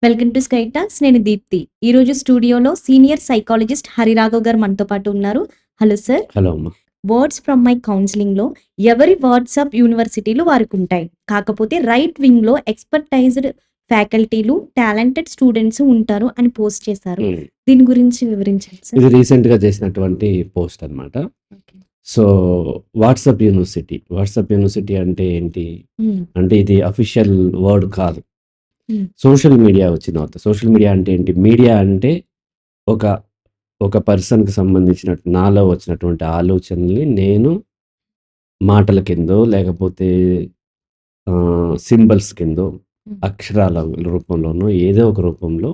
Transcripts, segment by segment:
Welcome to sky talks. నేను దీప్తి. ఈరోజు స్టూడియోలో సీనియర్ సైకాలజిస్ట్ హరిరాఘవ్ గారు మనతో పాటు ఉన్నారు. Hello sir. హలో అమ్మ. వర్డ్స్ ఫ్రమ్ మై కౌన్సిలింగ్‌లో ఎవరి వాట్సాప్ యూనివర్సిటీలు వారికుంటాయి. కాకపోతే రైట్ వింగ్‌లో ఎక్స్‌పర్టైజ్డ్ ఫ్యాకల్టీలు, టాలెంటెడ్ స్టూడెంట్స్ ఉంటారు అని పోస్ట్ చేశారు. హ్మ్. దీని గురించి వివరించండి సార్. ఇది రీసెంట్‌గా చేసినటువంటి పోస్ట్ అన్నమాట. ఓకే. సో, వాట్సాప్ యూనివర్సిటీ అంటే ఏంటి? హ్మ్. అంటే ఇది అఫీషియల్ వర్డ్ కాదు. హ్మ్. సోషల్ మీడియా వచ్చిన తర్వాత సోషల్ మీడియా అంటే ఏంటి? మీడియా అంటే ఒక ఒక పర్సన్‌కి సంబంధించినట్టు నాలో వచ్చినటువంటి ఆలోచనల్ని నేను మాటల కిందో లేకపోతే సింబల్స్ కిందో, హ్మ్. అక్షరాల రూపంలోనో ఏదో ఒక రూపంలో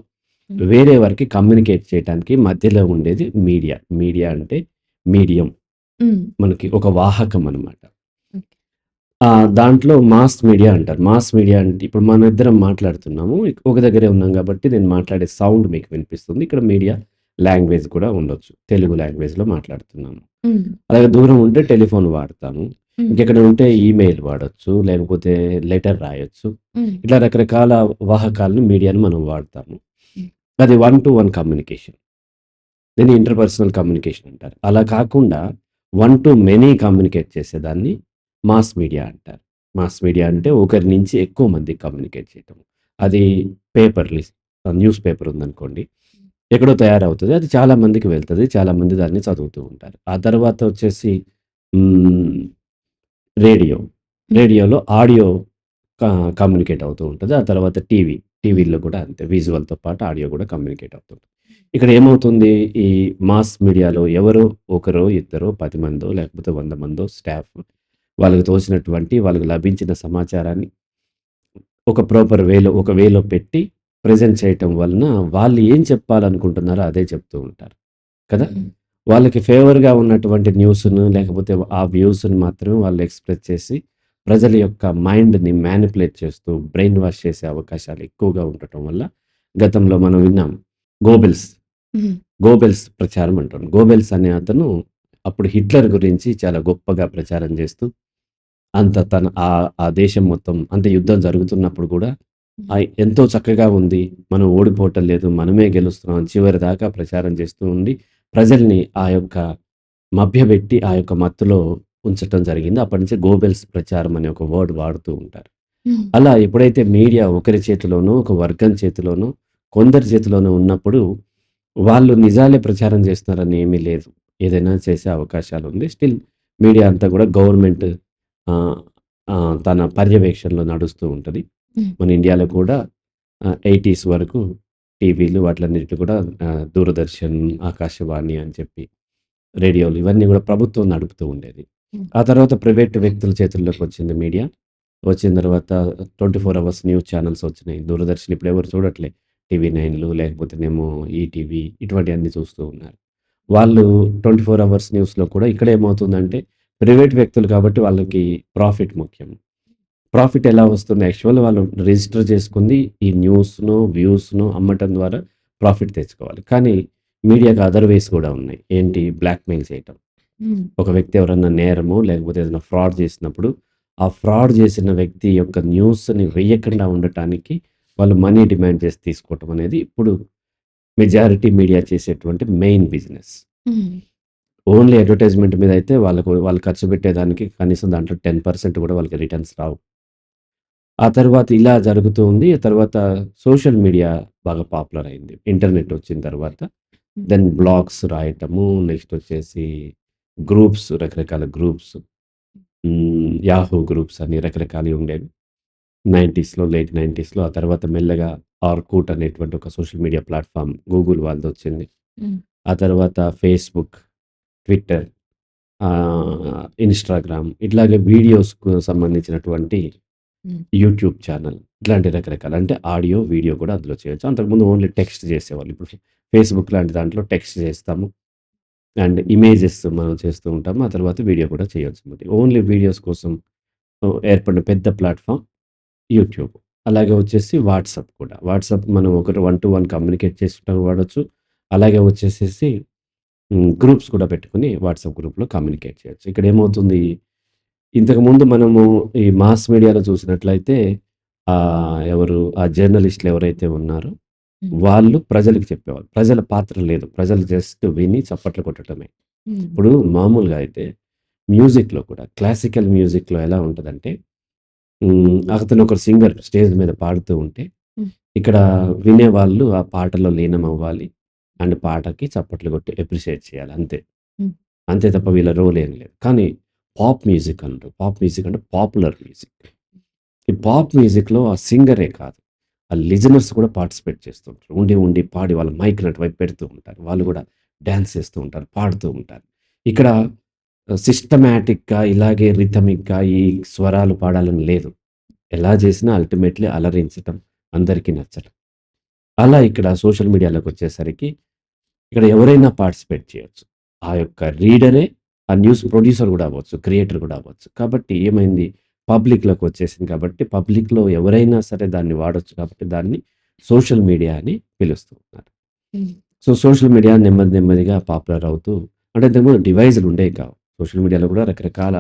హ్మ్. వేరే వారికి కమ్యూనికేట్ చేయటానికి మధ్యలో ఉండేది మీడియా. మీడియా అంటే మీడియం. హ్మ్. మనకి ఒక వాహకం అనమాట. ఓకే. దాంట్లో మాస్ మీడియా అంటారు. మాస్ మీడియా అంటే ఇప్పుడు మనిద్దరం మాట్లాడుతున్నాము. ఒక దగ్గరే ఉన్నాం కాబట్టి నేను మాట్లాడే సౌండ్ మీకు వినిపిస్తుంది. ఇక్కడ మీడియా లాంగ్వేజ్ కూడా ఉండొచ్చు. తెలుగు లాంగ్వేజ్‌లో మాట్లాడుతున్నాము. హ్మ్. అలాగే దూరం ఉంటే టెలిఫోన్ వాడతాము. హ్మ్. ఇంకెక్కడ ఉంటే ఈమెయిల్ వాడొచ్చు. లేకపోతే లెటర్ రాయొచ్చు. హ్మ్. ఇట్లా రకరకాల వాహకాలను మీడియాను మనం వాడతాము. హ్మ్. అది వన్ టు వన్ కమ్యూనికేషన్. దీన్ని ఇంటర్పర్సనల్ కమ్యూనికేషన్ అంటారు. అలా కాకుండా వన్ టు మెనీ కమ్యూనికేట్ చేసేదాన్ని మాస్ మీడియా అంటారు. మాస్ మీడియా అంటే ఒకరి నుంచి ఎక్కువ మందికి కమ్యూనికేట్ చేయటం. అది న్యూస్ పేపర్ ఉందనుకోండి. ఎక్కడో తయారవుతది. అది చాలా మందికి వెళ్తది. చాలా మంది దాన్ని చదువుతూ ఉంటారు. ఆ తర్వాత వచ్చేసి హ్మ్, రేడియో. హ్మ్. రేడియోలో ఆడియో క కమ్యూనికేట్ అవుతూ ఉంటది. ఆ తర్వాత టీవీల్లో కూడా అంతే. విజువల్‌తో పాటు ఆడియో కూడా కమ్యూనికేట్ అవుతుంది. ఇక్కడ ఏమవుతుంది? ఈ మాస్ మీడియాలో ఎవరో ఒకరో, ఇద్దరో, 10 మందో, లేకపోతే 100 మందో స్టాఫ్ వాళ్ళకి తోచినటువంటి వాళ్ళకి లభించిన సమాచారాన్ని ఒక వేలో పెట్టి ప్రెజెంట్ చేయటం వలన వాళ్ళు ఏం చెప్పాలనుకుంటున్నారో అదే చెప్తూ ఉంటారు. కదా! హ్మ్. వాళ్ళకి ఫేవర్‌గా ఉన్నటువంటి న్యూస్‌ను లేకపోతే ఆ వ్యూస్‌ని మాత్రమే వాళ్ళు ఎక్స్‌ప్రెస్ చేసి ప్రజల యొక్క మైండ్‌ని మ్యానిపులేట్ చేస్తూ బ్రెయిన్ వాష్ చేసే అవకాశాలు ఎక్కువగా ఉండటం వల్ల గతంలో మనం విన్నాం. గోబెల్స్, హ్మ్. గోబెల్స్ ప్రచారం అంటాం. గోబెల్స్ అనే అతను అప్పుడు హిట్లర్ గురించి చాలా గొప్పగా ప్రచారం చేస్తూ అంత తన ఆ దేశం మొత్తం అంటే యుద్ధం జరుగుతున్నప్పుడు కూడా హ్మ్. ఎంతో చక్కగా ఉంది. మనం ఓడిపోవటం లేదు. మనమే గెలుస్తున్నాం అని చివరిదాకా ప్రచారం చేస్తూ ఉండి ప్రజల్ని ఆ యొక్క మభ్యపెట్టి ఆ యొక్క మత్తులో ఉంచటం జరిగింది. అప్పటినుంచి గోబెల్స్ ప్రచారం అనే ఒక వర్డ్ వాడుతూ ఉంటారు. హ్మ్. అలా ఎప్పుడైతే మీడియా ఒకరి చేతిలోనో, ఒక వర్గం చేతిలోనో, కొందరి చేతిలోనో ఉన్నప్పుడు వాళ్ళు నిజాలే ప్రచారం చేస్తున్నారని ఏమీ లేదు. ఏదైనా చేసే అవకాశాలుంది. స్టిల్ మీడియా అంతా కూడా గవర్నమెంట్ ఆహ్, తన పర్యవేక్షణలో నడుస్తూ ఉంటది. హ్మ్. మన ఇండియాలో కూడా 80స్ వరకు టీవీలు వాటిలన్నిటిలో కూడా దూరదర్శన్, ఆకాశవాణి అని చెప్పి రేడియోలు ఇవన్నీ గూడా ప్రభుత్వం నడుపుతూ ఉండేది. హ్మ్. ఆ తర్వాత ప్రైవేట్ వ్యక్తుల చేతుల్లోకొచ్చింది మీడియా. వచ్చిన తర్వాత 24 అవర్స్ న్యూస్ ఛానెల్స్ వచ్చినాయి. దూరదర్శన్ ఇప్పుడెవరు చూడట్లే. టీవీ నైన్‌లు లేకపోతేనేమో ఈటీవీ ఇటువంటియన్నీ చూస్తూ ఉన్నారు. వాళ్ళు 24 అవర్స్ న్యూస్‌లో కూడా ఇక్కడేమవుతుందంటే ప్రైవేట్ వ్యక్తులు కాబట్టి వాళ్ళకి ప్రాఫిట్ ముఖ్యం. ప్రాఫిట్ ఎలా వస్తుంది? యాక్చువల్‌గా వాళ్ళు రిజిస్టర్ చేసుకుంది ఈ న్యూస్‌నో, వ్యూస్‌నో అమ్మటం ద్వారా ప్రాఫిట్ తెచ్చుకోవాలి. కానీ మీడియాకి అదర్ వేస్ కూడా ఉన్నాయి. ఏంటి? బ్లాక్‌మెయిల్ చేయటం. హ్మ్. ఒక వ్యక్తి ఎవరన్నా నేరమో, లేకపోతే ఏదైనా ఫ్రాడ్ చేసినప్పుడు, ఆ ఫ్రాడ్ చేసిన వ్యక్తి యొక్క న్యూస్‌ని వేయకుండా ఉండటానికి వాళ్ళు మనీ డిమాండ్ చేసి తీసుకోవటం అనేది ఇప్పుడు మెజారిటీ మీడియా చేసేటువంటి మెయిన్ బిజినెస్. హ్మ్. ఓన్లీ అడ్వర్టైజ్‌మెంట్ మీద అయితే వాళ్ళు ఖర్చు పెట్టేదానికి కనీసం దాంట్లో 10% కూడా వాళ్ళకి రిటర్న్స్ రావు. ఆ తర్వాత ఇలా జరుగుతూ ఉంది. ఆ తర్వాత సోషల్ మీడియా బాగా పాపులర్ అయింది. ఇంటర్నెట్ వచ్చిన తర్వాత. హ్మ్. దెన్ బ్లాగ్స్ రాయటము, నెక్స్ట్ వచ్చేసి గ్రూప్స్, రకరకాల గ్రూప్స్. యాహూ గ్రూప్స్ అని రకరకాలవి ఉండేవి. 90స్‌లో లేట్ 90స్‌లో ఆ తర్వాత మెల్లగా ఆర్కుట్ అనేటువంటి ఒక సోషల్ మీడియా ప్లాట్‌ఫార్మ్ గూగుల్ వాళ్ళదొచ్చింది. హ్మ్. ఆ తర్వాత ఫేస్‌బుక్, ట్విట్టర్, ఇన్‌స్టాగ్రామ్ ఇట్లాగే వీడియోస్‌కు సంబంధించినటువంటి హ్మ్. యూట్యూబ్ ఛానల్ ఇట్లాంటి రకరకాల అంటే ఆడియో, వీడియో కూడా అందులో చేయొచ్చు. అంతకుముందు ఓన్లీ టెక్స్ట్ చేసేవాళ్ళు. ఇప్పుడు ఫేస్‌బుక్ లాంటి దాంట్లో టెక్స్ట్ చేస్తాము. అండ్ ఇమేజెస్ మనం చేస్తూ ఉంటాము. ఆ తర్వాత వీడియో కూడా చేయొచ్చు. మరి ఓన్లీ వీడియోస్ కోసం ఏర్పడిన పెద్ద ప్లాట్‌ఫార్మ్ యూట్యూబ్. అలాగే వచ్చేసి వాట్సాప్ కూడా. వాట్సాప్ మనం ఒకటి వన్ టు వన్ కమ్యూనికేట్ చేసుకోవడానికి వాడొచ్చు. అలాగే వచ్చేసేసి గ్రూప్స్ కూడా పెట్టుకొని వాట్సాప్ గ్రూప్‌లో కమ్యూనికేట్ చేయొచ్చు. ఇక్కడేమవుతుంది ఇంతకుముందు మనము ఈ మాస్ మీడియాలో చూసినట్లయితే ఎవరు ఆ జర్నలిస్టులు ఎవరైతే ఉన్నారో హ్మ్. వాళ్ళు ప్రజలకు చెప్పేవాళ్ళు. ప్రజల పాత్ర లేదు. ప్రజలు జస్ట్ విని చప్పట్లు కొట్టడమే. హ్మ్. ఇప్పుడు మామూలుగా అయితే మ్యూజిక్‌లో కూడా క్లాసికల్ మ్యూజిక్‌లో ఎలా ఉంటదంటే అతను ఒక సింగర్ స్టేజ్ మీద పాడుతూ ఉంటే హ్మ్. ఇక్కడ వినేవాళ్ళు ఆ పాటలో లీనమవ్వాలి. అండ్ పాటకి చప్పట్లు కొట్టి అప్రిషియేట్ చేయాలి అంతే. హ్మ్. అంతే తప్ప వీళ్ళ రోల్ ఏం లేదు. కానీ పాప్ మ్యూజిక్ అంటారు. పాప్ మ్యూజిక్ అంటే పాపులర్ మ్యూజిక్. ఈ పాప్ మ్యూజిక్‌లో ఆ సింగరే కాదు. ఆ లిజనర్స్ కూడా పార్టిసిపేట్ చేస్తుంటారు. ఉండి, ఉండి పాడి వాళ్ళ మైక్‌ని అటువైపు పెడుతూ ఉంటారు. వాళ్ళు హ్మ్. కూడా డాన్స్ చేస్తూ ఉంటారు. పాడుతూ ఉంటారు. ఇక్కడ సిస్టమాటిక్‌గా ఇలాగే రిథమిక్‌గా ఈ స్వరాలు పాడాలని లేదు. ఎలా చేసినా అల్టిమేట్‌లీ అలరించటం, అందరికీ నచ్చటం. అలా ఇక్కడ సోషల్ మీడియాలోకొచ్చేసరికి ఇక్కడ ఎవరైనా పార్టిసిపేట్ చేయొచ్చు. ఆ యొక్క రీడరే ఆ న్యూస్ ప్రొడ్యూసర్ గూడా అవ్వచ్చు. క్రియేటర్ గూడా అవ్వచ్చు. కాబట్టి ఏమైంది పబ్లిక్‌లోకి వచ్చేసింది కాబట్టి పబ్లిక్‌లో ఎవరైనా సరే దాన్ని వాడొచ్చు కాబట్టి దాన్ని సోషల్ మీడియా అని పిలుస్తూ ఉన్నారు. హ్మ్. సో, సోషల్ మీడియా నెమ్మది నెమ్మదిగా పాపులర్ అవుతూ అంటే ఇంతకుముందు డివైస్‌లు ఉండేవి కావు. సోషల్ మీడియాలో కూడా రకరకాల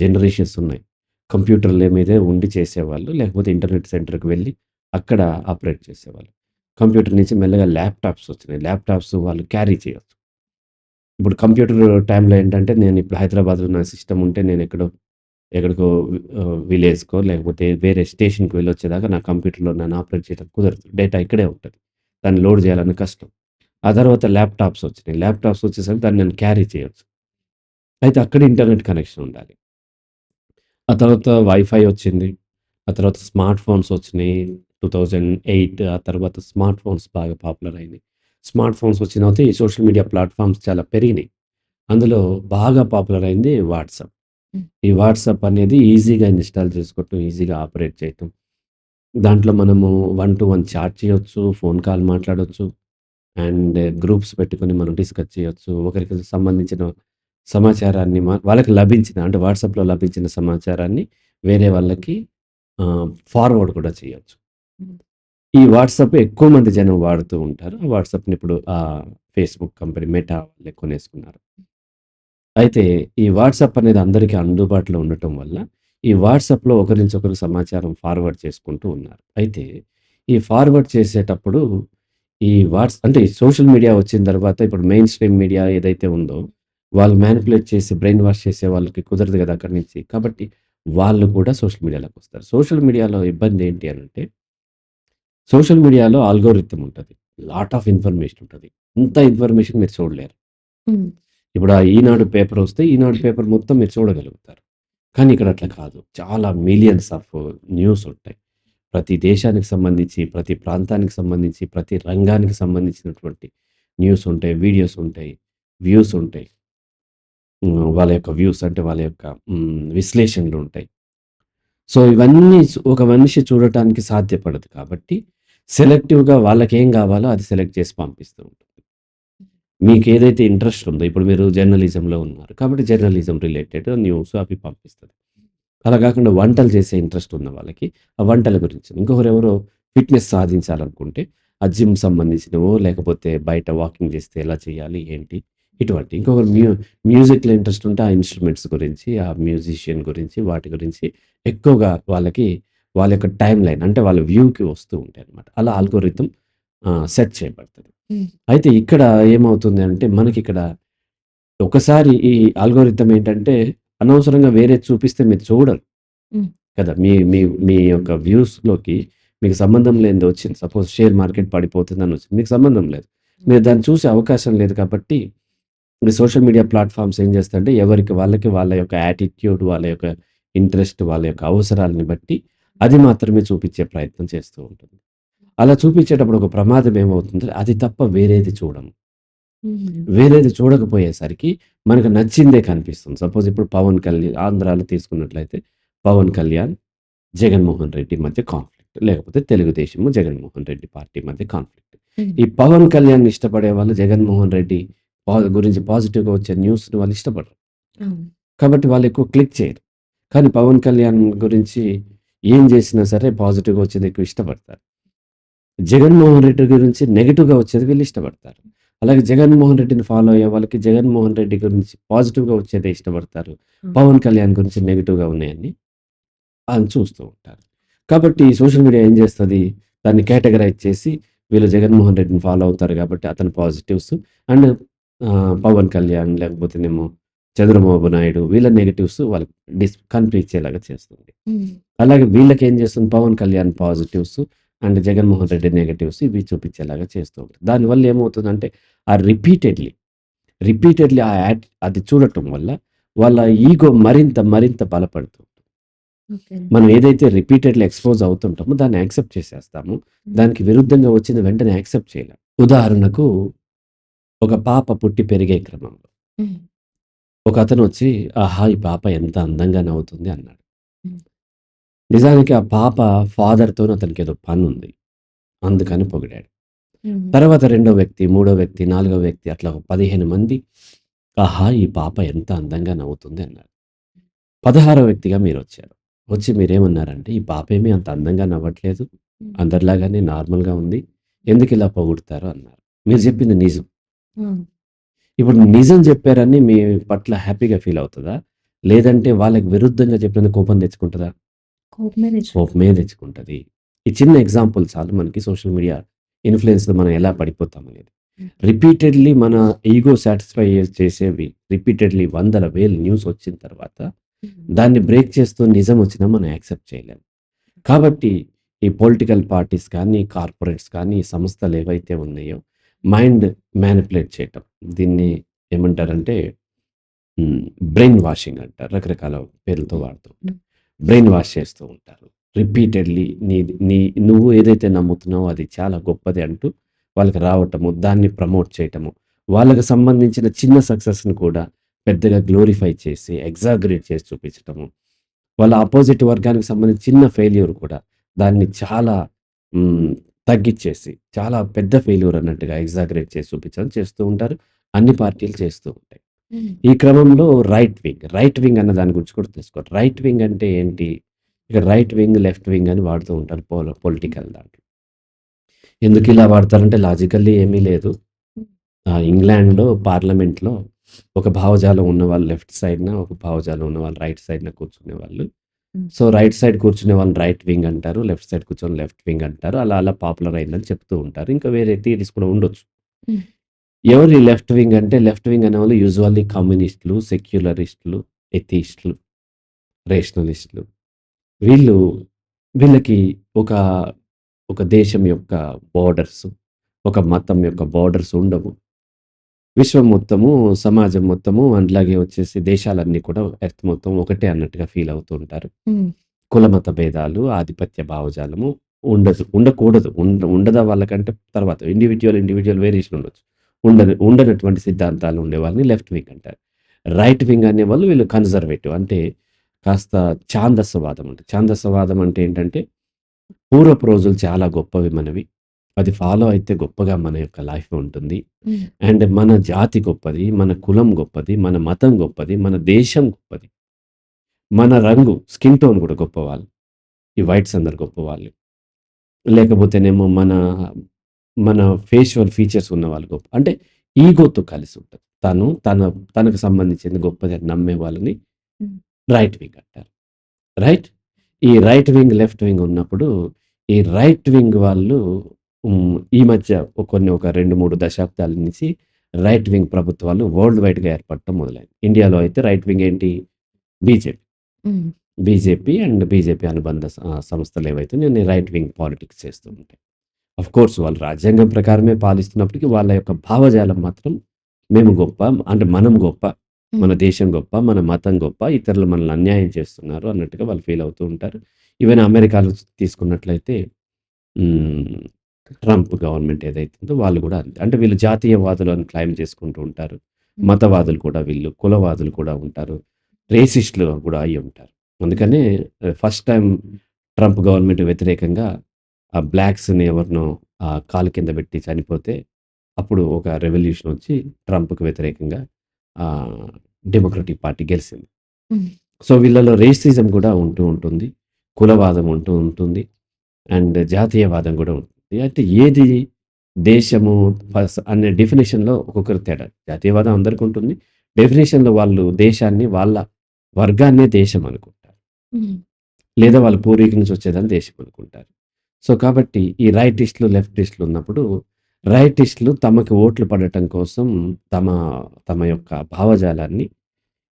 జనరేషన్స్ ఉన్నాయి. కంప్యూటర్ల మీదే ఉండి చేసేవాళ్ళు. లేకపోతే ఇంటర్నెట్ సెంటర్‌కి వెళ్ళి అక్కడ ఆపరేట్ చేసేవాళ్ళు. కంప్యూటర్ నుంచి మెల్లగా ల్యాప్‌టాప్స్ వచ్చినాయి. ల్యాప్‌టాప్స్ వాళ్ళు క్యారీ చేయొచ్చు. ఇప్పుడు కంప్యూటర్ టైంలో ఏంటంటే నేను ఇప్పుడు హైదరాబాద్‌లో నా సిస్టమ్ ఉంటే నేను ఎక్కడికో విలేజ్‌కో లేకపోతే వేరే స్టేషన్‌కి వెళ్ళొచ్చేదాకా నా కంప్యూటర్‌లో నన్ను ఆపరేట్ చేయడం కుదరదు. డేటా ఇక్కడే ఉంటది. దాన్ని లోడ్ చేయాలన్నా కష్టం. ఆ తర్వాత ల్యాప్‌టాప్స్ వచ్చినాయి. ల్యాప్‌టాప్స్ వచ్చేసరికి దాన్ని నేను క్యారీ చేయొచ్చు. అయితే అక్కడ ఇంటర్నెట్ కనెక్షన్ ఉండాలి. ఆ తర్వాత వైఫై వచ్చింది. ఆ తర్వాత స్మార్ట్ ఫోన్స్ వచ్చినాయి. 2008 ఆ తర్వాత స్మార్ట్ ఫోన్స్ బాగా పాపులర్ అయినాయి. స్మార్ట్ ఫోన్స్ వచ్చిన తర్వాత ఈ సోషల్ మీడియా ప్లాట్‌ఫార్మ్స్ చాలా పెరిగినాయి. అందులో బాగా పాపులర్ అయింది వాట్సాప్. హ్మ్. ఈ వాట్సాప్ అనేది ఈజీగా ఇన్‌స్టాల్ చేసుకోవటం, ఈజీగా ఆపరేట్ చేయటం. దాంట్లో మనము వన్ టు వన్ చాట్ చేయొచ్చు, ఫోన్ కాల్ మాట్లాడొచ్చు. అండ్ గ్రూప్స్ పెట్టుకొని మనం డిస్కస్ చేయొచ్చు. ఒకరికి సంబంధించిన సమాచారాన్ని వాళ్ళకి లభించిన అంటే వాట్సాప్‌లో లభించిన సమాచారాన్ని వేరే వాళ్ళకి ఫార్వర్డ్ కూడా చేయొచ్చు. హ్మ్. ఈ వాట్సాప్ ఎక్కువ మంది జనం వాడుతూ ఉంటారు. ఆ వాట్సాప్‌ని ఇప్పుడు ఫేస్‌బుక్ కంపెనీ మెటా వాళ్ళే కొనేసుకున్నారు. అయితే ఈ వాట్సాప్ అనేది అందరికీ అందుబాటులో ఉండటం వల్ల, ఈ వాట్సాప్‌లో ఒకరి నుంచి ఒకరికి సమాచారం ఫార్వర్డ్ చేసుకుంటూ ఉన్నారు. అయితే ఈ ఫార్వర్డ్ చేసేటప్పుడు అంటే సోషల్ మీడియా వచ్చిన తర్వాత ఇప్పుడు మెయిన్ స్ట్రీమ్ మీడియా ఏదైతే ఉందో, వాళ్ళు మ్యానిపులేట్ చేసి బ్రెయిన్ వాష్ చేసే వాళ్ళకి కుదరదు కదా! అక్కడి నుంచి. కాబట్టి వాళ్ళు కూడా సోషల్ మీడియాలోకొస్తారు. సోషల్ మీడియాలో ఇబ్బంది ఏంటి అనంటే, సోషల్ మీడియాలో ఆల్గోరిథమ్ ఉంటది. లాట్ ఆఫ్ ఇన్ఫర్మేషన్ ఉంటది. ఇంత ఇన్ఫర్మేషన్ మీరు చూడలేరు. హ్మ్. ఇప్పుడు ఆ ఈనాడు పేపర్ వస్తే, ఈనాడు పేపర్ మొత్తం మీరు చూడగలుగుతారు. కానీ ఇక్కడ అట్లా కాదు. చాలా మిలియన్స్ ఆఫ్ న్యూస్ ఉంటాయి. ప్రతి దేశానికి సంబంధించి, ప్రతి ప్రాంతానికి సంబంధించి, ప్రతి రంగానికి సంబంధించినటువంటి న్యూస్ ఉంటాయి, వీడియోస్ ఉంటాయి, వ్యూస్ ఉంటాయి. వాళ్ళ యొక్క వ్యూస్ అంటే వాళ్ళ యొక్క విశ్లేషణలు ఉంటాయి. సో, ఇవన్నీ ఒక మనిషి చూడటానికి సాధ్యపడదు కాబట్టి, సెలెక్టివ్‌గా వాళ్ళకేం గావాలో అది సెలెక్ట్ చేసి పంపిస్తూ ఉంటుంది. మీకేదైతే ఇంట్రెస్ట్ ఉందో, ఇప్పుడు మీరు జర్నలిజంలో ఉన్నారు. కాబట్టి జర్నలిజం రిలేటెడ్ న్యూస్ అవి పంపిస్తది. అలా గాకుండా వంటలు చేసే ఇంట్రెస్ట్ ఉన్న వాళ్ళకి, ఆ వంటల గురించి. ఇంకొకరెవరో ఫిట్‌నెస్ సాధించాలనుకుంటే, ఆ జిమ్ సంబంధించినవో, లేకపోతే బయట వాకింగ్ చేస్తే ఎలా చేయాలి, ఏంటి, ఇటువంటి. ఇంకొకరు మ్యూజిక్‌లో ఇంట్రెస్ట్ ఉంటే, ఆ ఇన్‌స్ట్రుమెంట్స్ గురించి, ఆ మ్యూజిషియన్ గురించి, వాటి గురించి ఎక్కువగా వాళ్ళకి వాళ్ళ యొక్క టైమ్ లైన్ అంటే వాళ్ళ వ్యూకి వస్తూ ఉంటాయన్నమాట. అలా ఆల్గోరిథం సెట్ చేయబడతది. హ్మ్. అయితే ఇక్కడ ఏమవుతుంది అంటే, మనకిక్కడ ఒకసారి ఈ ఆల్గోరిథం ఏంటంటే, అనవసరంగా వేరేది చూపిస్తే మీరు చూడరు. హ్మ్. కదా! మీ మీ మీ యొక్క వ్యూస్‌లోకి మీకు సంబంధం లేనిది వచ్చింది. సపోజ్ షేర్ మార్కెట్ పడిపోతుందని వచ్చింది. మీకు సంబంధం లేదు. హ్మ్. మీరు దాన్ని చూసే అవకాశం లేదు కాబట్టి, ఈ సోషల్ మీడియా ప్లాట్‌ఫార్మ్స్ ఏం చేస్తాయంటే, ఎవరికి వాళ్ళకి వాళ్ళ యొక్క యాటిట్యూడ్, వాళ్ళ యొక్క ఇంట్రెస్ట్, వాళ్ళ యొక్క అవసరాలను బట్టి అది మాత్రమే చూపించే ప్రయత్నం చేస్తూ ఉంటుంది. అలా చూపించేటప్పుడు ఒక ప్రమాదం ఏమవుతుందంటే, అది తప్ప వేరేది చూడము. హుహు. వేరేది చూడకపోయేసరికి మనకు నచ్చిందే కనిపిస్తుంది. సపోజ్ ఇప్పుడు ఆంధ్రాలో తీసుకున్నట్లయితే 'పవన్ కళ్యాణ్' 'జగన్మోహన్ రెడ్డి' మధ్య కాన్ఫ్లిక్ట్. లేకపోతే తెలుగుదేశము, 'జగన్మోహన్ రెడ్డి' పార్టీ మధ్య కాన్ఫ్లిక్ట్. హ్మ్. ఈ 'పవన్ కళ్యాణ్‌ని' ఇష్టపడే వాళ్ళు 'జగన్మోహన్ రెడ్డి' గురించి పాజిటివ్‌గా వచ్చే న్యూస్‌ని వాళ్ళు ఇష్టపడరు. అవును. కాబట్టి వాళ్ళు ఎక్కువ క్లిక్ చేయరు. కానీ 'పవన్ కళ్యాణ్' గురించి ఏం చేసినా సరే పాజిటివ్‌గా వచ్చేది ఎక్కువ ఇష్టపడతారు. 'జగన్మోహన్ రెడ్డి' గురించి నెగెటివ్‌గా వచ్చేది వీళ్ళు ఇష్టపడతారు. అలాగే 'జగన్మోహన్ రెడ్డిని' ఫాలో అయ్యే వాళ్ళకి 'జగన్మోహన్ రెడ్డి' గురించి పాజిటివ్‌గా వచ్చేదే ఇష్టపడతారు. హ్మ్. 'పవన్ కళ్యాణ్' గురించి నెగెటివ్‌గా ఉన్నాయన్నీ చూస్తూ ఉంటారు. కాబట్టి సోషల్ మీడియా ఏం చేస్తది? దాన్ని కేటగరైజ్ చేసి వీళ్ళు జగన్మోహన్ రెడ్డిని ఫాలో అవుతారు కాబట్టి అతని పాజిటివ్స్ అండ్ పవన్ కళ్యాణ్ లేకపోతేనేమో చంద్రబాబు నాయుడు వీళ్ళ నెగెటివ్స్ వాళ్ళకి కనిపించేలాగా చేస్తుంది. అలాగే వీళ్ళకేం చేస్తుంది Pawan Kalyan positives and Jaganmohan Reddy negatives ఇవి చూపించేలాగా చేస్తూ ఉంటుంది. దానివల్ల ఏమవుతుందంటే ఆ రిపీటెడ్లీ ఆ యాడ్ అది చూడటం వల్ల వాళ్ళ ఈగో మరింత బలపడుతుంది. ఓకే. మనం ఏదైతే రిపీటెడ్లీ ఎక్స్‌పోజ్ అవుతుంటామో దాన్ని యాక్సెప్ట్ చేసేస్తాము. దానికి విరుద్ధంగా వచ్చింది వెంటనే యాక్సెప్ట్ చేయలేం. ఉదాహరణకు ఒక పాప పుట్టి పెరిగే క్రమంలో హ్మ్. ఒకతను వచ్చి, "ఆహా! ఈ పాప ఎంత అందంగా నవ్వుతుంది" అన్నాడు. హ్మ్. నిజానికి ఆ పాప ఫాదర్‌తోని అతనికేదో పనుంది. అందుకని పొగిడాడు. హ్మ్. తర్వాత రెండో వ్యక్తి, మూడో వ్యక్తి, నాలుగో వ్యక్తి అట్లా ఒక 15 మంది, "ఆహా! ఈ పాప ఎంత అందంగా నవ్వుతుంది" అన్నారు. 16వ వ్యక్తిగా మీరొచ్చారు. వచ్చి మీరేమన్నారంటే, "ఈ పాపేమి అంత అందంగా నవ్వట్లేదు. హ్మ్. అందరిలాగానే నార్మల్‌గా ఉంది. ఎందుకిలా పొగుడుతారు" అన్నారు. మీరు చెప్పింది నిజం. ఆ! ఇప్పుడు నిజం చెప్పారని మీ పట్ల హ్యాపీగా ఫీల్ అవుతదా? లేదంటే వాళ్ళకి విరుద్ధంగా చెప్పినందుకు కోపం తెచ్చుకుంటదా? కోపమే తెచ్చు కోపమే తెచ్చుకుంటది. ఈ చిన్న ఎగ్జాంపుల్ చాలు మనకి సోషల్ మీడియా ఇన్‌ఫ్లూయెన్స్‌లో మనం ఎలా పడిపోతామనేది. హ్మ్. రిపీటెడ్‌లీ మన ఈగో సాటిస్ఫై చేసేవి రిపీటెడ్‌లీ వందల, వేల న్యూస్ వచ్చిన తర్వాత హ్మ్. దాన్ని బ్రేక్ చేస్తూ నిజం వచ్చినా మనం యాక్సెప్ట్ చేయలేం. కాబట్టి ఈ పొలిటికల్ పార్టీస్ కానీ, కార్పొరేట్స్ కానీ, ఈ సంస్థలు ఏవైతే ఉన్నాయో మైండ్ మ్యానిపులేట్ చేయటం. దీన్ని ఏమంటారంటే హ్మ్. బ్రెయిన్ వాషింగ్ అంటారు. రకరకాల పేర్లతో వాడుతూ ఉంటారు. హ్మ్. బ్రెయిన్ వాష్ చేస్తూ ఉంటారు. రిపీటెడ్‌లీ నువ్వు ఏదైతే నమ్ముతున్నావో అది చాలా గొప్పది అంటూ వాళ్ళకి రావటము, దాన్ని ప్రమోట్ చేయటము. వాళ్ళకి సంబంధించిన చిన్న సక్సెస్‌ని కూడా పెద్దగా గ్లోరిఫై చేసి, ఎగ్జాగరేట్ చేసి చూపించటము. వాళ్ళ అపోజిట్ వర్గానికి సంబంధించి చిన్న ఫెయిల్యూర్ కూడా దాన్ని చాలా హ్మ్, తగ్గిచ్చేసి, చాలా పెద్ద ఫెయిల్యూర్ అన్నట్టుగా ఎగ్జాగరేట్ చేసి చూపించడం చేస్తూ ఉంటారు. అన్ని పార్టీలు చేస్తూ ఉంటాయి. హ్మ్. ఈ క్రమంలో రైట్ వింగ్ అన్న దాని గురించి కూడా తెలుసుకోవాలి. రైట్ వింగ్ అంటే ఏంటి? ఇక రైట్ వింగ్, లెఫ్ట్ వింగ్ అని వాడుతూ ఉంటారు పొలిటికల్ దాంట్లో. ఎందుకిలా వాడతారంటే లాజికల్లీ ఏమీ లేదు. హ్మ్. ఇంగ్లాండ్‌లో పార్లమెంట్‌లో ఒక భావజాలం ఉన్నవాళ్ళు లెఫ్ట్ సైడ్‌న, ఒక భావజాలం ఉన్నవాళ్ళు రైట్ సైడ్‌న కూర్చునేవాళ్ళు. హ్మ్. సో, రైట్ సైడ్ కూర్చునే వాళ్ళని రైట్ వింగ్ అంటారు. లెఫ్ట్ సైడ్ కూర్చొని లెఫ్ట్ వింగ్ అంటారు. అలా పాపులర్ అయిందని చెప్తూ ఉంటారు. ఇంకా వేరే థియరీస్ కూడా ఉండొచ్చు. హ్మ్. ఎవరు ఈ లెఫ్ట్ వింగ్ అంటే లెఫ్ట్ వింగ్ అనేవాళ్ళు యూజువల్లీ కమ్యూనిస్టులు, సెక్యులరిస్టులు, ఎథీస్టులు, రేషనలిస్టులు. వీళ్ళు వీళ్ళకి ఒక, ఒక దేశం యొక్క బోర్డర్స్, ఒక మతం యొక్క బోర్డర్స్ ఉండవు. విశ్వం మొత్తము, సమాజం మొత్తము అట్లాగే వచ్చేసి దేశాలన్నీ కూడా ఎర్త్ మొత్తం ఒకటే అన్నట్టుగా ఫీల్ అవుతూ ఉంటారు. హ్మ్. కులమత భేదాలు, ఆధిపత్య భావజాలము ఉండదు. ఉండకూడదు. ఉండదా వాళ్ళకంటే తర్వాత ఇండివిడ్యువల్ వేరియేషన్ ఉండొచ్చు. ఉండనటువంటి సిద్ధాంతాలు ఉండేవాళ్ళని లెఫ్ట్ వింగ్ అంటారు. రైట్ వింగ్ అనేవాళ్ళు వీళ్ళు కన్జర్వేటివ్ అంటే కాస్త ఛాందసవాదం అంట. ఛాందసవాదం అంటే ఏంటంటే పూర్వపు రోజులు చాలా గొప్పవి మనవి. అది ఫాలో అయితే గొప్పగా మన యొక్క లైఫ్ ఉంటుంది. హ్మ్. అండ్ మన జాతి గొప్పది, మన కులం గొప్పది, మన మతం గొప్పది, మన దేశం గొప్పది. మన రంగు స్కిన్ టోన్ కూడా గొప్పవాళ్ళు. ఈ వైట్స్ అందరు గొప్పవాళ్ళు. లేకపోతేనేమో మన ఫేషియల్ ఫీచర్స్ ఉన్నవాళ్ళు గొప్ప. అంటే ఈగోతో కలిసి ఉంటది. తనకు సంబంధించింది గొప్పది అని నమ్మే వాళ్ళని హ్మ్. రైట్ వింగ్ అంటారు. రైట్? ఈ రైట్ వింగ్, లెఫ్ట్ వింగ్ ఉన్నప్పుడు ఈ రైట్ వింగ్ వాళ్ళు ఈ మధ్య ఒక 2, 3 దశాబ్దాల నుంచి రైట్ వింగ్ ప్రభుత్వాలు వరల్డ్ వైడ్‌గా ఏర్పడటం మొదలైంది. ఇండియాలో అయితే రైట్ వింగ్ ఏంటి? బీజేపీ. హ్మ్. బీజేపీ అనుబంధ సంస్థలు ఏవైతే ఉన్నాయో రైట్ వింగ్ పాలిటిక్స్ చేస్తూ ఉంటాయి. ఆఫ్‌కోర్స్ వాళ్ళు రాజ్యాంగం ప్రకారమే పాలిస్తున్నప్పటికీ వాళ్ళ యొక్క భావజాలం మాత్రం మేము గొప్ప, అంటే మనం గొప్ప, హ్మ్. మన దేశం గొప్ప, మన మతం గొప్ప, ఇతరులు మనల్ని అన్యాయం చేస్తున్నారు అన్నట్టుగా వాళ్ళు ఫీల్ అవుతూ ఉంటారు. ఈవెన్ అమెరికాలో తీసుకున్నట్లయితే హ్మ్. ట్రంప్ గవర్నమెంట్ ఏదైతే ఉందో వాళ్ళు కూడా అంతే. అంటే వీళ్ళు జాతీయవాదులు అని క్లెయిమ్ చేసుకుంటూ ఉంటారు. హ్మ్. మతవాదులు కూడా వీళ్ళు, కులవాదులు కూడా ఉంటారు. రేసిస్టులు కూడా అయ్యుంటారు. అందుకనే ఫస్ట్ టైమ్ ట్రంప్ గవర్నమెంట్ వ్యతిరేకంగా ఆ బ్లాక్స్‌ని ఎవరినో కాలు కింద పెట్టి చనిపోతే అప్పుడు ఒక రెవల్యూషన్ వచ్చి ట్రంప్‌కి వ్యతిరేకంగా ఆహ్, డెమోక్రటిక్ పార్టీ గెలిసింది. హ్మ్. సో, వీళ్ళలో రేసిజం కూడా ఉంటూ ఉంటుంది. కులవాదం ఉంటూ ఉంటుంది. అండ్ జాతీయవాదం గూడా ఉంటుంది. అయితే ఏది దేశము అనే డెఫినిషన్‌లో ఒక్కొక్కరికి తేడా. జాతీయవాదం అందరికుంటుంది. డెఫినిషన్‌లో వాళ్ళు దేశాన్ని వాళ్ళ వర్గాన్నే దేశం అనుకుంటారు. హ్మ్. లేదా వాళ్ళ పూర్వీకుల నుంచి వచ్చేదని దేశం అనుకుంటారు. సో, కాబట్టి ఈ రైటిస్టులు, లెఫ్టిస్టులు ఉన్నప్పుడు రైటిస్టులు తమకి ఓట్లు పడటం కోసం తమ తమ యొక్క భావజాలాన్ని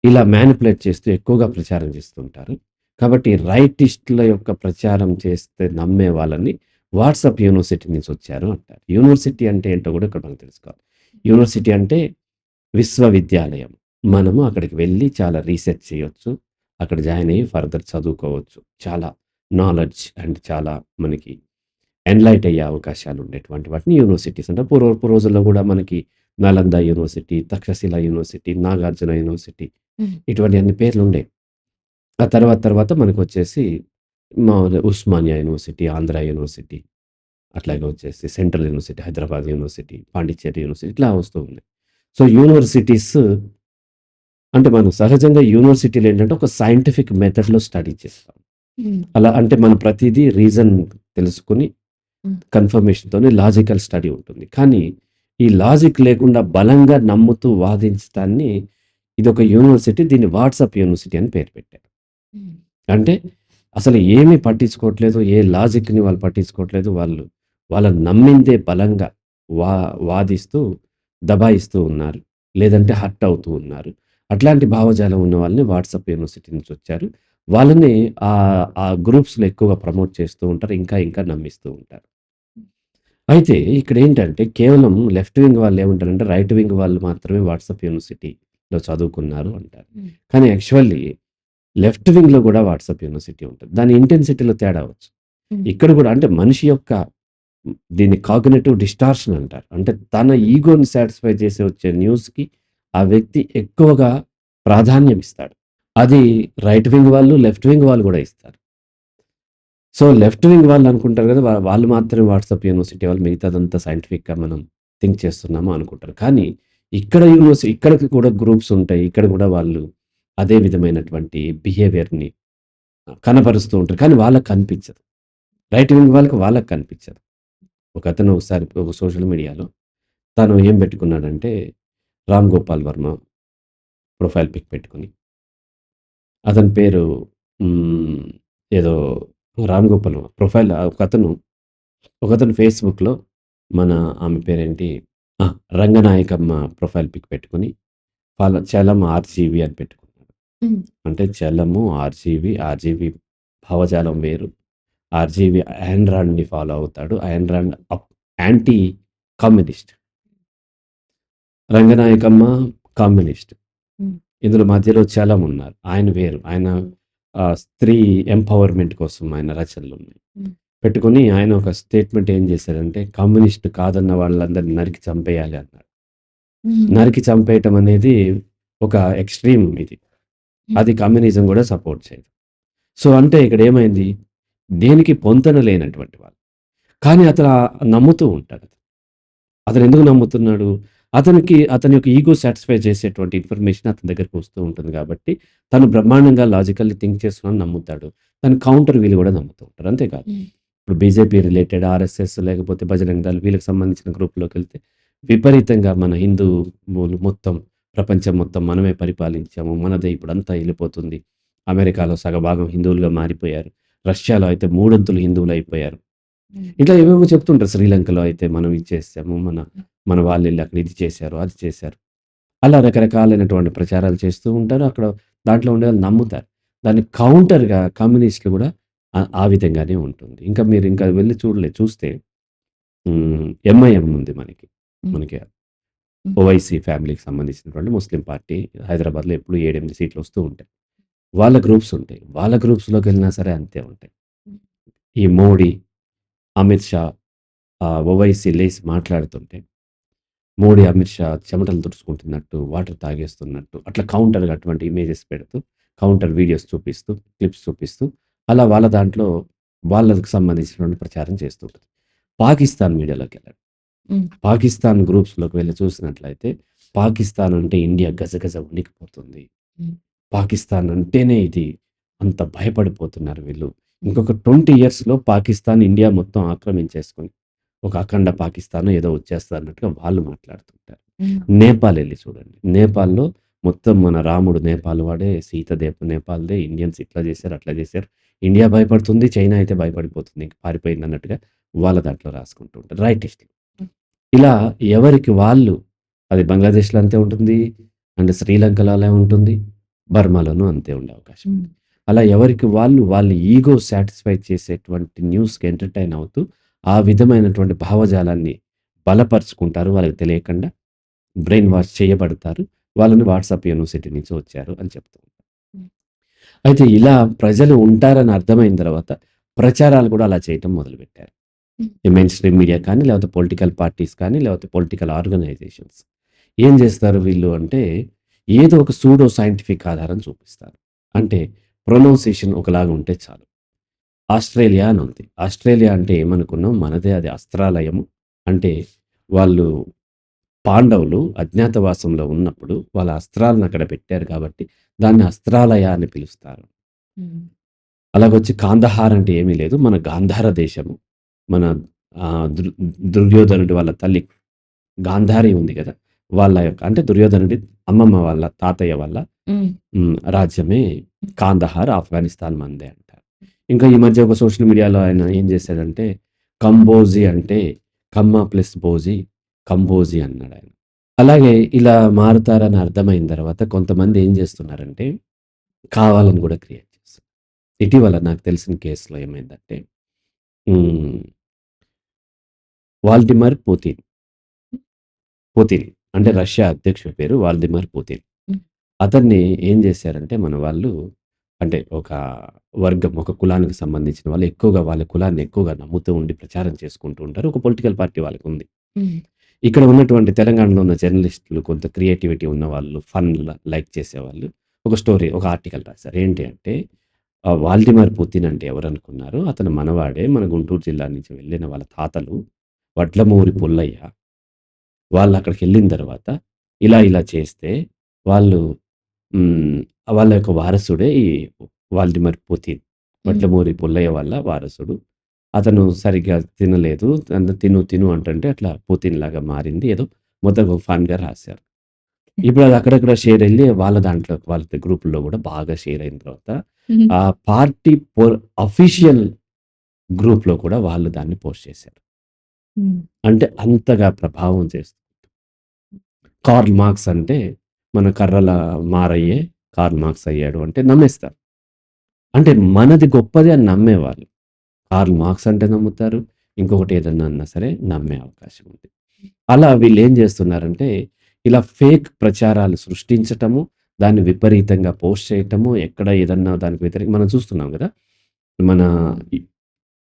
ఇలా మ్యానిపులేట్ చేస్తూ ఎక్కువగా ప్రచారం చేస్తుంటారు. కాబట్టి రైటిస్టుల యొక్క ప్రచారం చేస్తే నమ్మే వాళ్ళని వాట్సాప్ యూనివర్సిటీ నుంచి వచ్చారు అంటారు. యూనివర్సిటీ అంటే ఏంటో కూడా ఇక్కడ మనం తెలుసుకోవాలి. యూనివర్సిటీ అంటే విశ్వవిద్యాలయం. మనము అక్కడికి వెళ్ళి చాలా రీసెర్చ్ చేయొచ్చు. అక్కడ జాయిన్ అయ్యి ఫర్దర్ చదువుకోవచ్చు. చాలా నాలెడ్జ్ అండ్ చాలా మనకి ఎన్‌లైట్ అయ్యే అవకాశాలు ఉండేటువంటి వాటిని యూనివర్సిటీస్ అంటారు. పూర్వపు రోజుల్లో కూడా మనకి Nalanda university, Takshashila university, Nagarjuna university ఇటువంటి అన్ని పేర్లుండేవి. ఆ తర్వాత మనకొచ్చేసి మామూలుగా ఉస్మానియా యూనివర్సిటీ, ఆంధ్ర యూనివర్సిటీ, అట్లాగే వచ్చేసి central university, Hyderabad university, Pondicherry university ఇట్లా వస్తూ ఉన్నాయి. సో, యూనివర్సిటీస్ అంటే మనం సహజంగా యూనివర్సిటీలో ఏంటంటే ఒక సైంటిఫిక్ మెథడ్‌లో స్టడీ చేస్తాం. అలా అంటే మనం ప్రతీదీ రీజన్ తెలుసుకొని కన్ఫర్మేషన్‌తోనే లాజికల్ స్టడీ ఉంటుంది. కానీ ఈ లాజిక్ లేకుండా బలంగా నమ్ముతూ వాదించటాన్ని ఇదొక యూనివర్సిటీ. దీన్ని వాట్సాప్ యూనివర్సిటీ అని పేరు పెట్టారు. అంటే అసలు ఏమీ పట్టించుకోవట్లేదు. ఏ లాజిక్‌ని వాళ్ళు పట్టించుకోవట్లేదు. వాళ్ళని నమ్మిందే బలంగా వా వాదిస్తూ, దబాయిస్తూ ఉన్నారు. లేదంటే హర్ట్ అవుతూ ఉన్నారు. అట్లాంటి భావజాలం ఉన్న వాళ్ళని వాట్సాప్ యూనివర్సిటీ నుంచి వచ్చారు. వాళ్ళని ఆ గ్రూప్స్‌లో ఎక్కువగా ప్రమోట్ చేస్తూ ఉంటారు. ఇంకా నమ్మిస్తూ ఉంటారు. అయితే ఇక్కడేంటంటే కేవలం లెఫ్ట్ వింగ్ వాళ్ళు ఏమంటారంటే రైట్ వింగ్ వాళ్ళు మాత్రమే వాట్సాప్ యూనివర్సిటీలో చదువుకున్నారు అంటారు. కానీ యాక్చువల్లీ లెఫ్ట్ వింగ్‌లో కూడా వాట్సాప్ యూనివర్సిటీ ఉంటుంది. దాని ఇంటెన్సిటీలో తేడా వచ్చు. ఇక్కడ కూడా అంటే మనిషి యొక్క దీన్ని కాగ్నిటివ్ డిస్టార్షన్ అంటారు. అంటే తన ఈగోని సాటిస్ఫై చేసి వచ్చే న్యూస్‌కి ఆ వ్యక్తి ఎక్కువగా ప్రాధాన్యం ఇస్తాడు. అది రైట్ వింగ్ వాళ్ళు, లెఫ్ట్ వింగ్ వాళ్ళు కూడా ఇస్తారు. సో, లెఫ్ట్ వింగ్ వాళ్ళు అనుకుంటారు కదా! వాళ్ళు మాత్రమే వాట్సాప్ యూనివర్సిటీ వాళ్ళు మిగతాదంతా సైంటిఫిక్‌గా మనం థింక్ చేస్తున్నాము అనుకుంటారు. కానీ ఇక్కడికి కూడా గ్రూప్స్ ఉంటాయి. ఇక్కడ కూడా వాళ్ళు అదే విధమైనటువంటి బిహేవియర్‌ని కనపరుస్తూ ఉంటారు. కానీ వాళ్ళకి కనిపించదు. రైట్ వింగ్ వాళ్ళకి కనిపించదు. ఒకతను ఒకసారి ఒక సోషల్ మీడియాలో తను ఏం పెట్టుకున్నాడంటే 'రామ్ గోపాల్ వర్మ' ప్రొఫైల్ పిక్ పెట్టుకొని అతని పేరు హ్మ్, ఏదో 'రామ్ గోపాల్ వర్మ' ప్రొఫైల్ ఒకతను ఫేస్‌బుక్‌లో మన ఆమె పేరేంటి? ఆ! రంగనాయకమ్మ ప్రొఫైల్ పిక్ పెట్టుకొని చలం ఆర్‌జీవి అని పెట్టుకున్నాడు. అంటే చలము, ఆర్‌జీవి భావజాలం వేరు. ఆర్‌జీవి అయాన్ రాండ్‌ని ఫాలో అవుతాడు. Ion రాండ్ anti communist. Ranganayakamma communist. ఇందులో మధ్యలో చలం ఉన్నారు. ఆయన వేరు. ఆయన స్త్రీ ఎంపవర్‌మెంట్ కోసం ఆయన రచనలున్నాయి. పెట్టుకొని ఆయన ఒక స్టేట్మెంట్ ఏం చేశారంటే కమ్యూనిస్ట్ కాదన్న వాళ్ళందరిని నరికి చంపేయాలి అన్నాడు. నరికి చంపేయటం అనేది ఒక ఎక్స్‌ట్రీమ్ ఇది. అది కమ్యూనిజం కూడా సపోర్ట్ చేయదు. సో, అంటే ఇక్కడ ఏమైంది? దేనికి పొంతన లేనటువంటి వాళ్ళు. కానీ అతను నమ్ముతూ ఉంటాడు. అతను ఎందుకు నమ్ముతున్నాడు? అతని యొక్క ఈగో సాటిస్ఫై చేసేటువంటి ఇన్ఫర్మేషన్ అతని దగ్గరికి వస్తూ ఉంటుంది కాబట్టి, తను బ్రహ్మాండంగా లాజికల్లీ థింక్ చేస్తున్నాడని నమ్ముతాడు. దాని కౌంటర్ వీళ్ళు కూడా నమ్ముతూ ఉంటారు. అంతేకాదు. ఇప్పుడు బీజేపీ రిలేటెడ్, ఆర్ఎస్ఎస్ లేకపోతే బజరంగ్ దళ్ వీళ్ళకి సంబంధించిన గ్రూప్‌లోకెళ్తే విపరీతంగా మన హిందువులు మొత్తం ప్రపంచం మొత్తం మనమే పరిపాలించాము. మనదే ఇప్పుడంతా ఎళ్ళిపోతుంది. అమెరికాలో సగభాగం హిందువులుగా మారిపోయారు. రష్యాలో అయితే మూడొంతులు హిందువులయిపోయారు. ఇట్లా ఏవేవో చెప్తుంటారు. శ్రీలంకలో అయితే మనం ఇది చేసాము. మన వాళ్ళెళ్ళి అక్కడ ఇది చేశారు, అది చేశారు. అలా రకరకాలైనటువంటి ప్రచారాలు చేస్తూ ఉంటారు. అక్కడ దాంట్లో ఉండేవాళ్ళు నమ్ముతారు. దానికి కౌంటర్‌గా కమ్యూనిస్టులు కూడా ఆ విధంగానే ఉంటుంది. ఇంకా వెళ్లి చూస్తే ఎంఐఎం ఉంది మనకి. మనకి ఓవైసీ ఫ్యామిలీకి సంబంధించినటువంటి ముస్లిం పార్టీ హైదరాబాద్‌లో ఎప్పుడు 7, 8 సీట్లు వస్తూ ఉంటాయి. వాళ్ళ గ్రూప్స్ ఉంటాయి. వాళ్ళ గ్రూప్స్‌లోకెళ్ళినా సరే అంతే ఉంటాయి. ఈ మోడీ, అమిత్ షా, ఓవైసీ లేసి మాట్లాడుతుంటే మోడీ, అమిత్ షా చెమటలు తుడుచుకుంటున్నట్టు, వాటర్ తాగేస్తున్నట్టు అట్లా కౌంటర్‌గా అటువంటి ఇమేజెస్ పెడుతూ, కౌంటర్ వీడియోస్ చూపిస్తూ, క్లిప్స్ చూపిస్తూ అలా వాళ్ళ దాంట్లో వాళ్ళకి సంబంధించినటువంటి ప్రచారం చేస్తూ ఉంటుంది. పాకిస్తాన్ మీడియాలోకెళ్ళండి. పాకిస్తాన్ గ్రూప్స్‌లోకి వెళ్లి చూసినట్లయితే పాకిస్తాన్ అంటే ఇండియా గజగజ వణికిపోతుంది. పాకిస్తాన్ అంటేనే ఇది అంత భయపడిపోతున్నారు వీళ్ళు. ఇంకొక 20 ఇయర్స్‌లో పాకిస్తాన్ ఇండియా మొత్తం ఆక్రమించేసుకొని ఒక అఖండ పాకిస్తాన్ ఏదో వచ్చేస్తదన్నట్టుగా వాళ్ళు మాట్లాడుతుంటారు. నేపాల్ ఎళ్లి చూడండి. నేపాల్‌లో మొత్తం మన రాముడు నేపాల్ వాడే, సీత నేపాల్‌దే, ఇండియన్స్ ఇట్లా చేశారు, అట్లా చేశారు. ఇండియా భయపడుతుంది, చైనా అయితే భయపడిపోతుంది. ఇంక పారిపోయిందన్నట్టుగా వాళ్ళ దాంట్లో రాసుకుంటూ ఉంటారు. రైటిస్టులు. ఇలా ఎవరికి వాళ్ళు అది బంగ్లాదేశ్‌లో అంతే ఉంటుంది. అండ్ శ్రీలంకలో అలా ఉంటుంది. బర్మాలోనూ అంతే ఉండే అవకాశం ఉంది. అలా ఎవరికి వాళ్ళు వాళ్ళ ఈగో సాటిస్ఫై చేసేటువంటి న్యూస్‌కి ఎంటర్‌టైన్ అవుతూ, ఆ విధమైనటువంటి భావజాలాన్ని బలపరుచుకుంటారు. వాళ్ళకి తెలియకుండా బ్రెయిన్ వాష్ చేయబడతారు. వాళ్ళని వాట్సాప్ యూనివర్సిటీ నుంచి వచ్చారు అని చెప్తూ ఉంటారు. అయితే ఇలా ప్రజలు ఉంటారని అర్థమైన తర్వాత ప్రచారాలు కూడా అలా చేయటం మొదలుపెట్టారు. ఈ మెయిన్ స్ట్రీమ్ మీడియా కానీ, లేకపోతే పొలిటికల్ పార్టీస్ కానీ, లేకపోతే పొలిటికల్ ఆర్గనైజేషన్స్. ఏం చేస్తారు వీళ్ళు అంటే, ఏదో ఒక సూడో సైంటిఫిక్ ఆధారం చూపిస్తారు. అంటే ప్రొనౌన్సియేషన్ ఒకలాగా ఉంటే చాలు. ఆస్ట్రేలియా అని ఉంది. ఆస్ట్రేలియా అంటే ఏమనుకున్నాం, మనదే అది అస్త్రాలయము. అంటే వాళ్ళు పాండవులు అజ్ఞాతవాసంలో ఉన్నప్పుడు వాళ్ళ అస్త్రాలను అక్కడ పెట్టారు కాబట్టి దాన్ని అస్త్రాలయ అని పిలుస్తారు. అలాగొచ్చి కాందహార్ అంటే ఏమీ లేదు. మన గాంధార దేశము. మన దుర్యోధనుడి వాళ్ళ తల్లి గాంధారి ఉంది కదా! వాళ్ళ యొక్క అంటే దుర్యోధనుడి అమ్మమ్మ వాళ్ళ తాతయ్య వాళ్ళ రాజ్యమే కాందహార్, ఆఫ్ఘనిస్తాన్ మనదే అంటారు. ఇంకా ఈ మధ్య ఒక సోషల్ మీడియాలో ఆయన ఏం చేశాడంటే, కంబోజీ అంటే కమ్మ ప్లస్ బోజీ, కంబోజీ అన్నాడాయన. అలాగే ఇలా మారుతారని అర్థమైన తర్వాత కొంతమంది ఏం చేస్తున్నారంటే, కావాలని కూడా క్రియేట్ చేస్తారు. ఇటీవల నాకు తెలిసిన కేసులో ఏమైందంటే, హ్మ్. వాల్డిమర్ పుతిన్. పుతిన్ అంటే రష్యా అధ్యక్షుడి పేరు వాల్డిమర్ పుతిన్. అతన్ని ఏం చేశారంటే మన వాళ్ళు అంటే ఒక వర్గం, ఒక కులానికి సంబంధించిన వాళ్ళు ఎక్కువగా వాళ్ళ కులాన్ని ఎక్కువగా నమ్ముతూ ఉండి ప్రచారం చేసుకుంటూ ఉంటారు. ఒక పొలిటికల్ పార్టీ వాళ్ళకుంది. ఇక్కడ ఉన్నటువంటి తెలంగాణలో ఉన్న జర్నలిస్టులు కొంత క్రియేటివిటీ ఉన్నవాళ్ళు, ఫన్ లైక్ చేసేవాళ్ళు ఒక స్టోరీ, ఒక ఆర్టికల్ రాశారు. ఏంటి అంటే వాల్డిమర్ పుతిన్ అంటే ఎవరనుకున్నారు? అతను మనవాడే. మన గుంటూరు జిల్లా నుంచి వెళ్ళిన వాళ్ళ తాతలు వడ్లమూరి పుల్లయ్య. వాళ్ళక్కడికెళ్ళిన తర్వాత ఇలా ఇలా చేస్తే వాళ్ళు హ్మ్. వాళ్ళ యొక్క వారసుడే ఈ వాల్డిమర్ పుతిన్. వడ్లమూరి పుల్లయ్య వాళ్ళ వారసుడు. అతను సరిగ్గా తినలేదు. తిను తిను అంటుంటే అట్లా పుతిన్‌లాగా మారింది. ఏదో మొత్తం ఫన్‌గా రాశారు. ఇప్పుడు అది అక్కడక్కడ షేర్ అయ్యి వాళ్ళ దాంట్లో వాళ్ళ గ్రూపుల్లో గూడా బాగా షేర్ అయిన తర్వాత ఆ పార్టీ అఫీషియల్ గ్రూప్‌లో కూడా వాళ్ళు దాన్ని పోస్ట్ చేశారు. అంటే అంతగా ప్రభావం చేస్తుంది. కార్ల్ మార్క్స్ అంటే మన కర్రల మారయ్యే కార్ల్ మార్క్స్ అయ్యాడు అంటే నమ్మేస్తారు. అంటే మనది గొప్పది అని నమ్మేవాళ్ళు. కార్ల్ మార్క్స్ అంటే నమ్ముతారు. ఇంకొకటి ఏదన్నా అన్నా సరే నమ్మే అవకాశం ఉంది. అలా వీళ్ళేం జేస్తున్నారంటే, ఇలా ఫేక్ ప్రచారాలు సృష్టించటము, దాన్ని విపరీతంగా పోస్ట్ చేయటము, ఎక్కడ ఏదన్నా దానికి మనం చూస్తున్నాం గదా! మన ఈ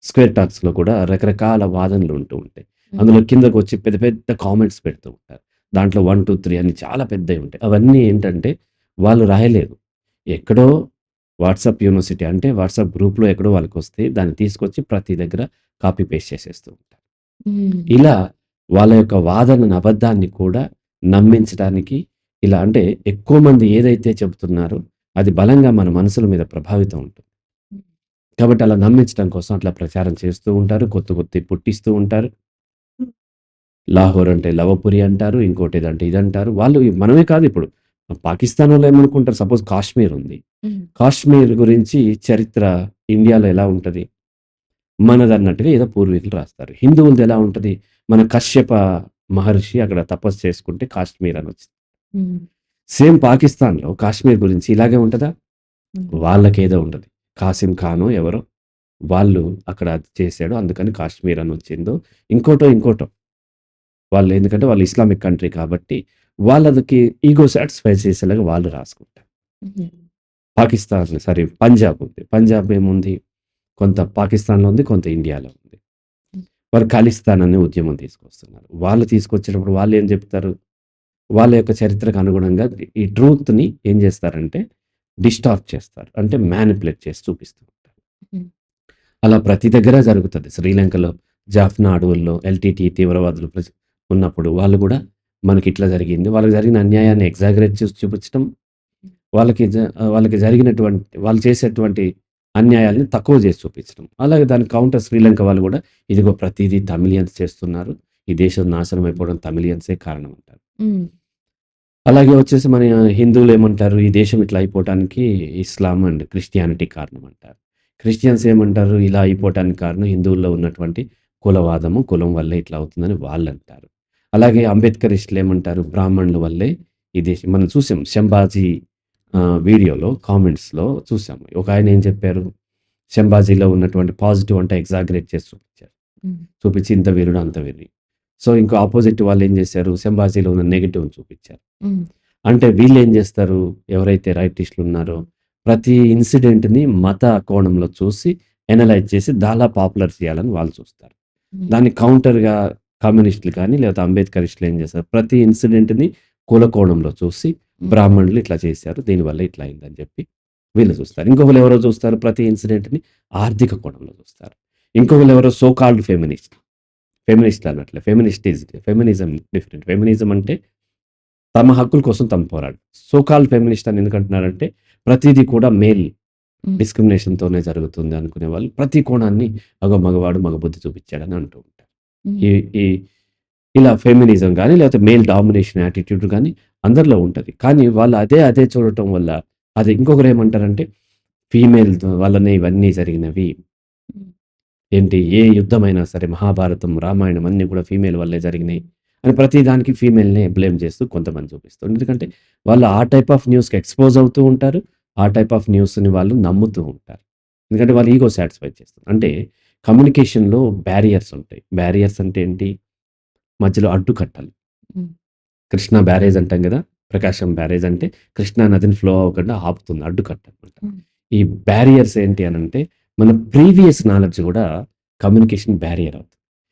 స్క్వేర్ టాక్స్‌లో కూడా రకరకాల వాదనలు ఉంటూ ఉంటాయి. అందులో కిందకొచ్చి పెద్ద పెద్ద కామెంట్స్ పెడుతూ ఉంటారు. దాంట్లో 1, 2, 3 అని చాలా పెద్దయి ఉంటాయి. అవన్నీ ఏంటంటే వాళ్ళు రాయలేదు. ఎక్కడో వాట్సాప్ యూనివర్సిటీ అంటే వాట్సాప్ గ్రూప్‌లో ఎక్కడో వాళ్ళకొస్తే దాన్ని తీసుకొచ్చి ప్రతి దగ్గర కాపీ పేస్ట్ చేసేస్తూ ఉంటారు. ఇలా వాళ్ళ యొక్క వాదనను, అబద్ధాన్ని కూడా నమ్మించడానికి ఇలా అంటే ఎక్కువ మంది ఏదైతే చెబుతున్నారో అది బలంగా మన మనసుల మీద ప్రభావితం ఉంటుంది. కాబట్టి అలా నమ్మించడం కోసం అట్లా ప్రచారం చేస్తూ ఉంటారు. కొత్త కొత్తయి పుట్టిస్తూ ఉంటారు. లాహోర్ అంటే లవపురి అంటారు. ఇంకోటేదంటే ఇదంటారు. వాళ్ళు మనమే కాదు ఇప్పుడు పాకిస్తానోళ్ళు ఏమనుకుంటారు సపోజ్ కాశ్మీర్ ఉంది. కాశ్మీర్ గురించి చరిత్ర ఇండియాలో ఎలా ఉంటది? మనదన్నట్టుగా ఏదో పూర్వీకులు రాస్తారు. హిందువులది ఎలా ఉంటది? మన కశ్యప మహర్షి అక్కడ తపస్సు చేసుకుంటే కాశ్మీర్ అనొచ్చింది. సేమ్ పాకిస్తాన్‌లో కాశ్మీర్ గురించి ఇలాగే ఉంటదా? వాళ్ళకేదో ఉంటది. కాసిం ఖానో ఎవరో వాళ్ళు అక్కడ అది చేసాడు. అందుకని కాశ్మీర్ అనొచ్చిందో ఇంకోటో వాళ్ళు ఎందుకంటే వాళ్ళు ఇస్లామిక్ కంట్రీ కాబట్టి వాళ్ళకి ఈగో సాటిస్ఫై చేసేలాగా వాళ్ళు రాసుకుంటారు. పంజాబ్ ఉంది. పంజాబ్ ఏముంది? కొంత పాకిస్తాన్‌లో ఉంది. కొంత ఇండియాలో ఉంది. వాళ్ళు ఖలిస్తాన్ అనే ఉద్యమం తీసుకొస్తున్నారు. వాళ్ళు తీసుకొచ్చేటప్పుడు వాళ్ళేం చెప్తారు? వాళ్ళ యొక్క చరిత్రకు అనుగుణంగా ఈ ట్రూత్‌ని ఏం చేస్తారంటే డిస్టార్ట్ చేస్తారు. అంటే మ్యానిప్యులేట్ చేసి చూపిస్తూ ఉంటారు. అలా ప్రతి దగ్గర జరుగుతది. శ్రీలంకలో జాఫ్నా అడవుల్లో ఎల్‌టీటీ తీవ్రవాదులు ఉన్నప్పుడు వాళ్ళు గూడా మనకిట్లా జరిగింది. వాళ్ళకి జరిగిన అన్యాయాన్ని ఎగ్జాగరేట్ చేసి చూపించటం. వాళ్ళకి జరిగినటువంటి వాళ్ళు చేసేటువంటి అన్యాయాల్ని తక్కువ చేసి చూపించడం. అలాగే దానికి కౌంటర్ శ్రీలంక వాళ్ళు గూడా ఇదిగో ప్రతీదీ తమిళియన్స్ చేస్తున్నారు. ఈ దేశం నాశనం అయిపోవడం తమిళియన్సే కారణం అంటారు. అలాగే వచ్చేసి మన హిందువులు ఏమంటారు? ఈ దేశం ఇట్లా అయిపోవటానికి ఇస్లాం అండ్ క్రిస్టియానిటీ కారణం అంటారు. క్రిస్టియన్స్ ఏమంటారు? ఇలా అయిపోవటానికి కారణం హిందువుల్లో ఉన్నటువంటి కులవాదము, కులం వల్లే ఇట్లా అవుతుందని వాళ్ళంటారు. అలాగే అంబేద్కరిస్టులు ఏమంటారు? బ్రాహ్మణుల వల్లే ఈ దేశం మనం చూసాం. శంభాజీ వీడియోలో కామెంట్స్‌లో చూసాము. ఒకాయన ఏం చెప్పారు? శంభాజీలో ఉన్నటువంటి పాజిటివ్ అంటే ఎగ్జాగరేట్ చేసి చూపించారు. హ్మ్. చూపించి ఇంత వీరుడు, అంత వీరుడు. సో, ఇంకో అపోజిట్ వాళ్ళేం జేశారు? శంభాజీలో ఉన్న నెగెటివ్‌ని చూపించారు. హ్మ్. అంటే వీళ్ళేం జేస్తారు? ఎవరైతే రైటిస్టులున్నారో ప్రతి ఇన్సిడెంట్‌ని మత కోణంలో చూసి అనలైజ్ చేసి చాలా పాపులర్ చేయాలని వాళ్ళు చూస్తారు. హ్మ్. దాన్ని కౌంటర్‌గా కమ్యూనిస్టులు కానీ, లేకపోతే అంబేద్కరిస్టులు ఏం చేస్తారు? ప్రతి ఇన్సిడెంట్‌ని కుల కోణంలో చూసి హ్మ్. బ్రాహ్మణులు ఇట్లా చేశారు. దీనివల్ల ఇట్లా అయిందని చెప్పి వీళ్ళు చూస్తారు. ఇంకొకళ్ళు ఎవరో చూస్తారు? ప్రతి ఇన్సిడెంట్‌ని ఆర్థిక కోణంలో చూస్తారు. ఇంకొకళ్ళు ఎవరో సో కాల్డ్ ఫెమినిస్ట్. ఫెమినిస్ట్‌లు అనట్లే. Feminism different. ఫెమినిజం అంటే తమ హక్కుల కోసం తాము పోరాడు. సో కాల్డ్ ఫెమినిస్ట్ అని ఎందుకంటున్నారంటే ప్రతీది కూడా మేల్ హ్మ్. డిస్క్రిమినేషన్‌తోనే జరుగుతుంది అనుకునేవాళ్ళు ప్రతి కోణాన్ని అగో మగవాడు మగబుద్ధి చూపించాడని అంటూ ఉంటారు. హ్మ్. ఈ ఈ ఇలా ఫెమినిజం గాని, లేకపోతే మేల్ డామినేషన్ యాటిట్యూడ్ గాని అందరిలో ఉంటది. కానీ వాళ్ళు అదే చూడటం వల్ల అది ఇంకొకరేమంటారంటే ఫీమేల్ వల్లనే ఇవన్నీ జరిగినవి. హ్మ్. ఏంటి ఏ యుద్ధమైనా సరే మహాభారతం, రామాయణం అన్నీ కూడా ఫీమేల్ వల్లే జరిగినాయి అని ప్రతి దానికి ఫీమేల్‌నే బ్లేమ్ చేస్తూ కొంతమంది చూపిస్తారు. ఎందుకంటే వాళ్ళు ఆ టైప్ ఆఫ్ న్యూస్‌కి ఎక్స్‌పోజ్ అవుతూ ఉంటారు. ఆ టైప్ ఆఫ్ న్యూస్‌ని వాళ్ళు నమ్ముతూ ఉంటారు. ఎందుకంటే వాళ్ళు ఈగో సాటిస్ఫై చేస్తారు. అంటే కమ్యూనికేషన్‌లో బ్యారియర్స్ ఉంటాయి. బ్యారియర్స్ అంటే ఏంటి? మధ్యలో అడ్డుకట్టలు. హ్మ్. కృష్ణా బ్యారేజ్ అంటాం గదా! ప్రకాశం బ్యారేజ్ అంటే కృష్ణా నదిని ఫ్లో అవ్వకుండా ఆపుతుంది. అడ్డుకట్ట అనమాట. హ్మ్. ఈ బ్యారియర్స్ ఏంటి అనంటే మన ప్రీవియస్ నాలెడ్జ్ గూడా కమ్యూనికేషన్ బ్యారియర్ అవుతుంది.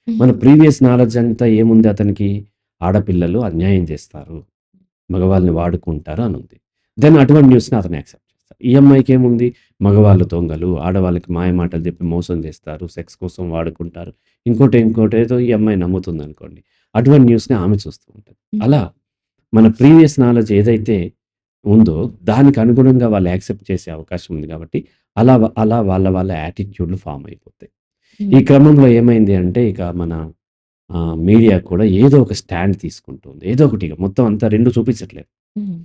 హ్మ్. మన ప్రీవియస్ నాలెడ్జ్ అంతా ఏముంది అతనికి? ఆడపిల్లలు అన్యాయం చేస్తారు. మగవాళ్ళని వాడుకుంటారు అనుంది. దెన్ అటువంటి న్యూస్‌ని అతను యాక్సెప్ట్ చేస్తాడు. ఈ అమ్మాయికేముంది? మగవాళ్ళు దొంగలు, ఆడవాళ్ళకి మాయమాటలు చెప్పి మోసం చేస్తారు, సెక్స్ కోసం వాడుకుంటారు. ఇంకోటేదో ఈ అమ్మాయి నమ్ముతుందనుకోండి. అటువంటి న్యూస్‌ని ఆమె చూస్తూ ఉంటది. హ్మ్. అలా మన ప్రీవియస్ నాలెడ్జ్ ఏదైతే ఉందో దానికి అనుగుణంగా వాళ్ళు యాక్సెప్ట్ చేసే అవకాశం ఉంది కాబట్టి అలా వాళ్ళ యాటిట్యూడ్‌లు ఫార్మ్ అయిపోతాయి. ఈ హ్మ్. క్రమంలో ఏమైంది అంటే ఇక మన మీడియా కూడా ఏదో ఒక స్టాండ్ తీసుకుంటుంది. ఏదో ఒకటి ఇగ మొత్తం అంతా 2 చూపించట్లేదు. హ్మ్.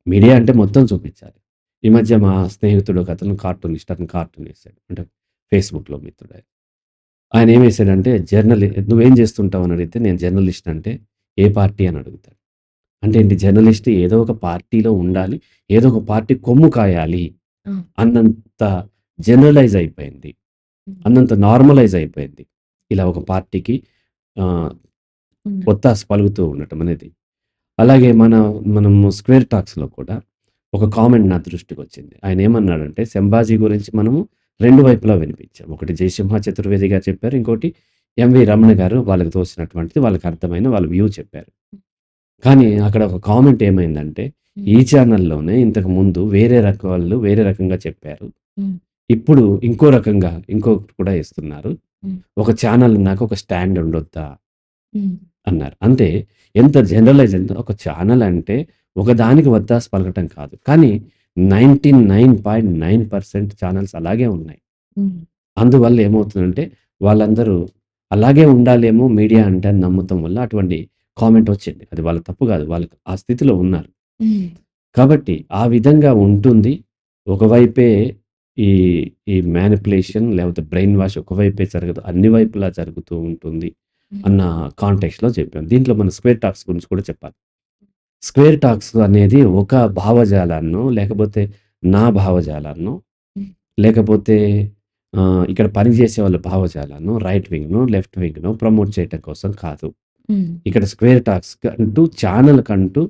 మీడియా అంటే మొత్తం చూపించాలి. ఈ మధ్య మా స్నేహితుడు ఒకతను కార్టూనిస్ట్. అతను కార్టూన్ ఏసాడు. అంటే ఫేస్‌బుక్‌లో మిత్రుడే. ఆయన ఏమేసాడంటే "నువ్వేం చేస్తుంటావు?" అని అడిగితే నేను జర్నలిస్ట్ అంటే, "ఏ పార్టీ?" అని అడుగుతాడు. అంటే ఏంటి జర్నలిస్ట్ ఏదో ఒక పార్టీలో ఉండాలి. ఏదో ఒక పార్టీ కొమ్ము కాయాలి ఆ! అన్నంత జనరలైజ్ అయిపోయింది. హ్మ్. అన్నంత నార్మలైజ్ అయిపోయింది. ఇలా ఒక పార్టీకి ఆహ్, హ్మ్. ఒత్తాసు పలుకుతూ ఉండటం అనేది. అలాగే మనము స్క్వేర్ టాక్స్‌లో కూడా ఒక కామెంట్ నా దృష్టికొచ్చింది. ఆయనేమన్నాడంటే, 'సంభాజీ' గురించి మనము 2 వైపులా వినిపించాం. ఒకటి 'జయసింహ చతుర్వేది' గారు చెప్పారు. ఇంకోటి 'ఎంవి రమణ' గారు వాళ్ళకి తోసినటువంటిది వాళ్ళకి అర్థమైన వాళ్ళ వ్యూ చెప్పారు. కానీ అక్కడ ఒక కామెంట్ ఏమైందంటే, హ్మ్. ఈ ఛానెల్‌లోనే ఇంతకుముందు వేరే వాళ్ళు వేరే రకంగా చెప్పారు. హ్మ్. ఇప్పుడు ఇంకో రకంగా ఇంకొకటి కూడా ఇస్తున్నారు. హ్మ్. ఒక ఛానెల్ ఉన్నాక ఒక స్టాండ్ ఉండొద్దా? హ్మ్. అన్నారు. అంటే ఎంత ఒక ఛానెల్ అంటే ఒకదానికి వత్తాసు పలకటం కాదు. కానీ 99.9% ఛానెల్స్ అలాగే ఉన్నాయి. హ్మ్. అందువల్ల ఏమవుతుందంటే వాళ్ళందరూ అలాగే ఉండాలేమో మీడియా అంటే అని నమ్మటం వల్ల అటువంటి కామెంట్ వచ్చింది. అది వాళ్ళ తప్పు కాదు. వాళ్ళు ఆ స్థితిలో ఉన్నారు. హ్మ్. కాబట్టి ఆ విధంగా ఉంటుంది. ఒకవైపే ఈ ఈ మ్యానిప్యులేషన్ లేకపోతే బ్రెయిన్ వాష్ ఒకవైపే జరగదు. అన్ని వైపులా జరుగుతూ ఉంటుంది హ్మ్. అన్న కాంటెక్స్ట్‌లో చెప్పాను. దీంట్లో మన స్క్వేర్ టాక్స్ గురించి కూడా చెప్పాలి. స్క్వేర్ టాక్స్ అనేది ఒక భావజాలాన్నో, లేకపోతే నా భావజాలాన్నో, హ్మ్. లేకపోతే ఇక్కడ పనిచేసే వాళ్ళ భావజాలాన్నో, రైట్ వింగ్‌నో, లెఫ్ట్ వింగ్‌నో ప్రమోట్ చేయటం కోసం కాదు. హ్మ్. ఇక్కడ స్క్వేర్ టాక్స్ కంటూ ఛానెల్‌కంటూ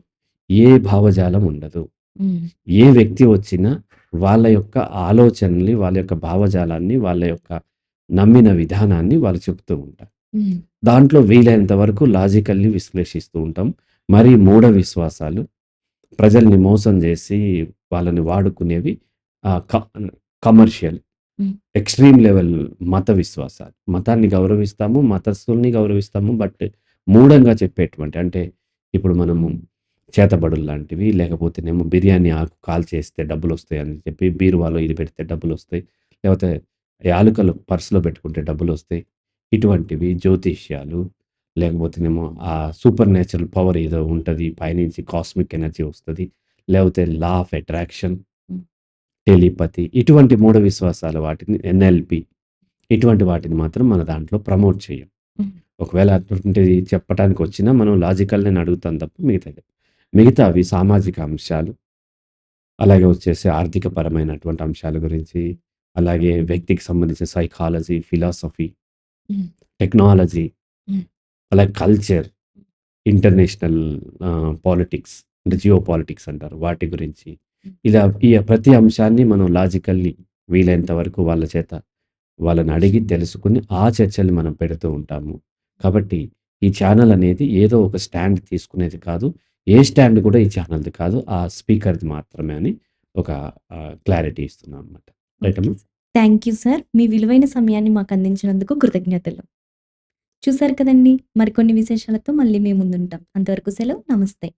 ఏ భావజాలం ఉండదు. హ్మ్. ఏ వ్యక్తి వచ్చినా వాళ్ళ యొక్క ఆలోచనల్ని, వాళ్ళ యొక్క భావజాలాన్ని, వాళ్ళ యొక్క నమ్మిన విధానాన్ని వాళ్ళు చెప్తూ ఉంటారు. హ్మ్. దాంట్లో వీలైనంత వరకు లాజికల్లీ విశ్లేషిస్తూ ఉంటాం. మరి మూఢ విశ్వాసాలు, ప్రజల్ని మోసం జేసి వాళ్ళని వాడుకునేవి ఆహ్, క కమర్షియల్, హ్మ్. ఎక్స్‌ట్రీమ్ లెవెల్ మత విశ్వాసాలు. మతాన్ని గౌరవిస్తాము, మతస్థుల్ని గౌరవిస్తాము. బట్ మూఢంగా చెప్పేటువంటి అంటే ఇప్పుడు మనము చేతబడుల్లాంటివి లేకపోతేనేమో బిర్యానీ ఆకు కాల్చేస్తే డబ్బులొస్తాయని చెప్పి బీరువాలో ఇది పెడితే డబ్బులొస్తాయి. లేకపోతే యాలుకలు పర్స్‌లో పెట్టుకుంటే డబ్బులొస్తాయి. ఇటువంటివి జ్యోతిష్యాలు లేకపోతేనేమో ఆ సూపర్ న్యాచురల్ పవర్ ఏదో ఉంటది. పైనుంచి కాస్మిక్ ఎనర్జీ వస్తది. లేకపోతే లా ఆఫ్ అట్రాక్షన్ హ్మ్. టెలిపతి ఇటువంటి మూఢ విశ్వాసాల వాటిని ఎన్ఎల్పి ఇటువంటి వాటిని మాత్రం మన దాంట్లో ప్రమోట్ చేయం. హ్మ్. ఒకవేళ అటువంటిది చెప్పటానికి వచ్చినా మనం లాజికల్ నేను అడుగుతాను తప్ప మిగతావి సామాజిక అంశాలు, అలాగే వచ్చేసి ఆర్థిక పరమైనటువంటి అంశాల గురించి, అలాగే వ్యక్తికి సంబంధించిన సైకాలజీ, ఫిలాసఫీ, హ్మ్. టెక్నాలజీ, హ్మ్. అలాగే కల్చర్, ఇంటర్నేషనల్ పాలిటిక్స్ అంటే జియో పాలిటిక్స్ అంటారు వాటి గురించి. ఇలా ఈ ప్రతి అంశాన్ని మనం లాజికల్లీ వీలైనంత వరకు వాళ్ళ చేత వాళ్ళని అడిగి తెలుసుకుని ఆ చర్చల్ని మనం పెడుతూ ఉంటాము. కాబట్టి ఈ ఛానల్ అనేది ఏదో ఒక స్టాండ్ తీసుకునేది కాదు. ఏ స్టాండ్ కూడా ఈ ఛానల్‌ది కాదు. ఆ స్పీకర్‌ది మాత్రమే అని ఒక క్లారిటీ ఇస్తున్నాం అనమాట. రైట్ ఓకే అమ్మా? సార్. Thank you sir. మీ విలువైన సమయాన్ని మాకు అందించినందుకు కృతజ్ఞతలు. చూసారు కదండీ! మరికొన్ని విశేషాలతో మళ్ళీ మీ ముందుంటాం. అంతవరకు సెలవు. నమస్తే.